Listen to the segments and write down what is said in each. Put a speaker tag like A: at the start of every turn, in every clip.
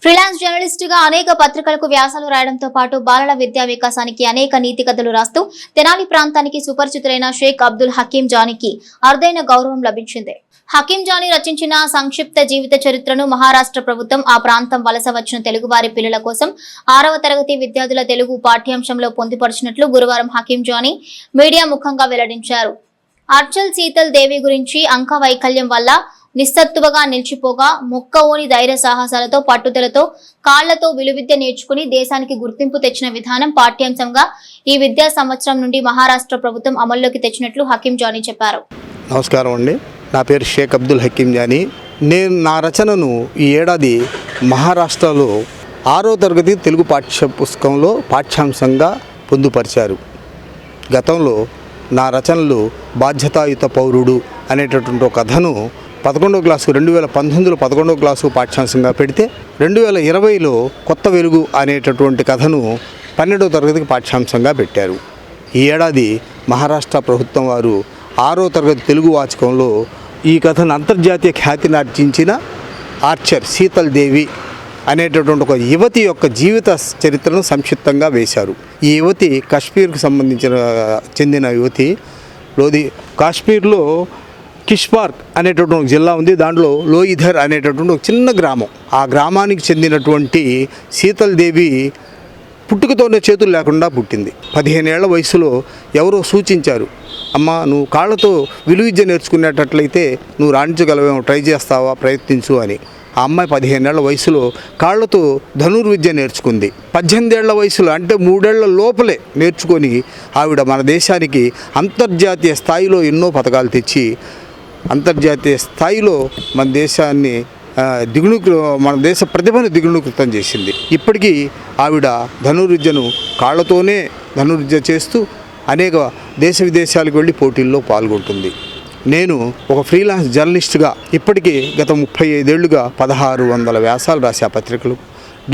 A: Freelance జర్నలిస్టుగా అనేక పత్రికలకు వ్యాసాలు రాయడంతో పాటు బాలల విద్యా వికాసానికి అనేక నీతి కథలు రాస్తూ తెనాలి ప్రాంతానికి సుపరిచితులైన షేక్ అబ్దుల్ హకీం జానీకి అరుదైన గౌరవం లభించింది. హకీం జానీ రచించిన సంక్షిప్త జీవిత చరిత్రను మహారాష్ట్ర ప్రభుత్వం ఆ ప్రాంతం వలస వచ్చిన తెలుగువారి పిల్లల కోసం 6వ తరగతి విద్యార్థుల తెలుగు పాఠ్యాంశంలో పొందుపరిచినట్లు గురువారం హకీం జానీ మీడియా ముఖంగా వెల్లడించారు. అర్చల్ శీతల్ దేవి గురించి అంగవైకల్యం వల్ల నిస్సత్తువగా నిలిచిపోగా మొక్కవోని ధైర్య సాహసాలతో పట్టుదలతో కాళ్లతో విలువిద్య నేర్చుకుని దేశానికి గుర్తింపు తెచ్చిన విధానం పాఠ్యాంశంగా ఈ విద్యా సంవత్సరం నుండి మహారాష్ట్ర ప్రభుత్వం అమల్లోకి తెచ్చినట్లు హకీం జానీ చెప్పారు.
B: నమస్కారం అండి, నా పేరు షేక్ అబ్దుల్ హకీం జానీ. నేను నా రచనను ఈ ఏడాది మహారాష్ట్రలో 6వ తరగతి తెలుగు పాఠ్య పుస్తకంలో పాఠ్యాంశంగా పొందుపరిచారు. గతంలో నా రచనలు బాధ్యతాయుత పౌరుడు అనేటటువంటి ఒక కథను 11వ క్లాసు 2019లో 11వ క్లాసు పాఠ్యాంశంగా పెడితే 2020లో కొత్త వెలుగు అనేటటువంటి కథను 12వ తరగతికి పాఠ్యాంశంగా పెట్టారు. ఈ ఏడాది మహారాష్ట్ర ప్రభుత్వం వారు 6వ తరగతి తెలుగు వాచకంలో ఈ కథను అంతర్జాతీయ ఖ్యాతినార్జించిన ఆర్చర్ శీతల్ దేవి అనేటటువంటి ఒక యువతి యొక్క జీవిత చరిత్రను సంక్షిప్తంగా వేశారు. ఈ యువతి కాశ్మీర్కు చెందిన యువతి. కాశ్మీర్లో కిష్పార్క్ అనేటటువంటి ఒక జిల్లా ఉంది. దాంట్లో లోయిధర్ అనేటటువంటి ఒక చిన్న గ్రామం. ఆ గ్రామానికి చెందినటువంటి శీతల్ దేవి పుట్టుకతోనే చేతులు లేకుండా పుట్టింది. 15 ఏళ్ల వయసులో ఎవరో సూచించారు, అమ్మ నువ్వు కాళ్ళతో విలువిద్య నేర్చుకునేటట్లయితే నువ్వు రాణించగలవేమో, ట్రై చేస్తావా, ప్రయత్నించు అని. ఆ అమ్మాయి 15 ఏళ్ల వయసులో కాళ్లతో ధనుర్విద్య నేర్చుకుంది. 18 ఏళ్ల వయసులో అంటే 3 ఏళ్ల లోపలే నేర్చుకొని ఆవిడ మన దేశానికి అంతర్జాతీయ స్థాయిలో ఎన్నో పథకాలు తెచ్చి అంతర్జాతీయ స్థాయిలో మన దేశాన్ని మన దేశ ప్రతిభను దిగుణీకృతం చేసింది. ఇప్పటికీ ఆవిడ ధనుర్విద్యను కాళ్లతోనే ధనుర్విద్య చేస్తూ అనేక దేశ విదేశాలకు వెళ్ళి పోటీల్లో పాల్గొంటుంది. నేను ఒక ఫ్రీలాన్స్ జర్నలిస్ట్గా ఇప్పటికీ గత 35 ఏళ్లుగా 1600 వ్యాసాలు రాశా పత్రికలు.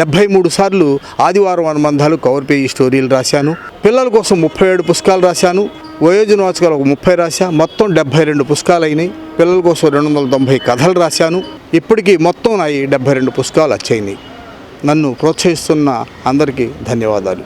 B: 73 సార్లు ఆదివారం అనుబంధాలు కవర్ పేజీ స్టోరీలు రాశాను. పిల్లల కోసం 37 పుస్తకాలు రాశాను. వయోజన వాచకాలు 30 రాశా. మొత్తం 72 పుస్తకాలు అయినాయి. పిల్లల కోసం 290 కథలు రాశాను. ఇప్పటికీ మొత్తం 72 పుస్తకాలు వచ్చాయి. నన్ను ప్రోత్సహిస్తున్న అందరికీ ధన్యవాదాలు.